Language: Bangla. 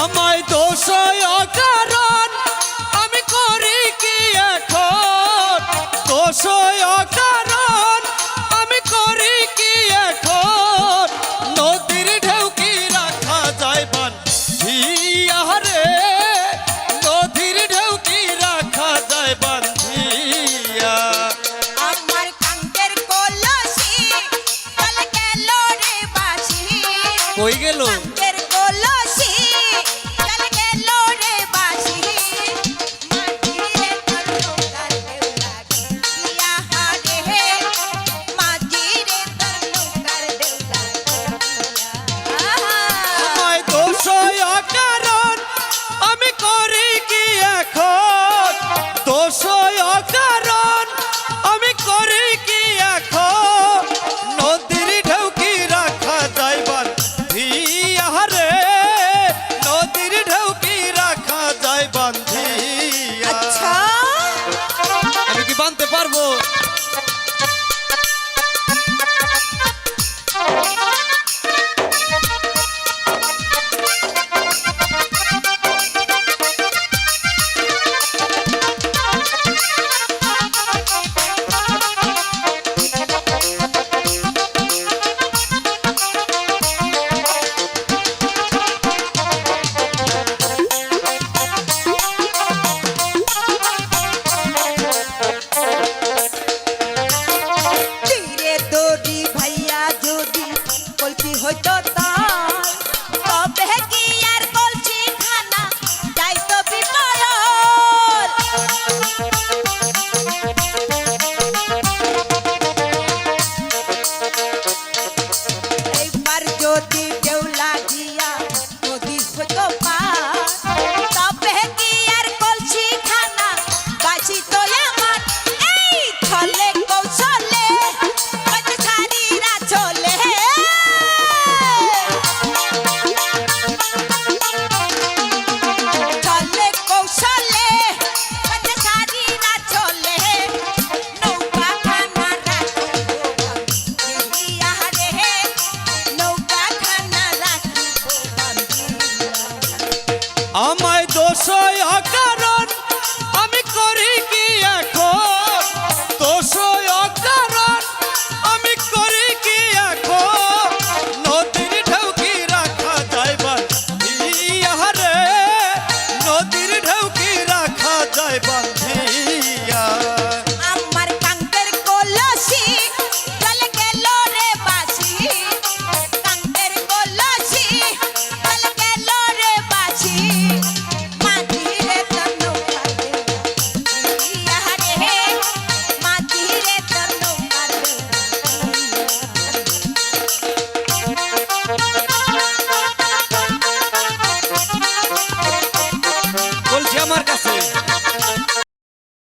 আমায় দোষ অকারণ আমি করি কি এখন, দোষ অকারণ আমি করি কি এখন, নদীর ঢেউ কি রাখা যায় বান্ধিয়া রে, নদীর ঢেউ কি রাখা যায় বান্ধিয়া। আমার কাঙ্কের কলসি চল গেল রে বাসি, কই গেল কাঙ্কের কলসি চল গেল রে বাসি, মাঝিরে তোর নৌকার ঢেউ লাগিয়া রে, মাঝিরে তোর নৌকার ঢেউ লাগিয়া। আমায় দোষ অকারণ আমি করি কি এখন, দোষ অকারণ আমি করি কি এখন, নদীর ঢেউ কি রাখা যায় বান্ধিয়া রে, নদীর ঢেউ কি রাখা যায় বান্ধিয়া। আচ্ছা আমি কি বানতে পারবো? তীরে দড়ি ভাইয়া যদি কলসি হইতো তার, তবে কি আর কলসি খানা যাইতো বিপয়ল। এইবার যদি ঢেউ লাগিয়া নদী হইতো পার, তবে কি আর কলসি খানা বাঁচিত আমার। এই ছলে কৌশলে কত ছাড়িরা চলে, ছলে কৌশলে কত ছাড়িরা চলে, নৌকা খানা রাখিব বান্ধিয়া রে, নৌকা খানা রাখিব বান্ধিয়া। আমার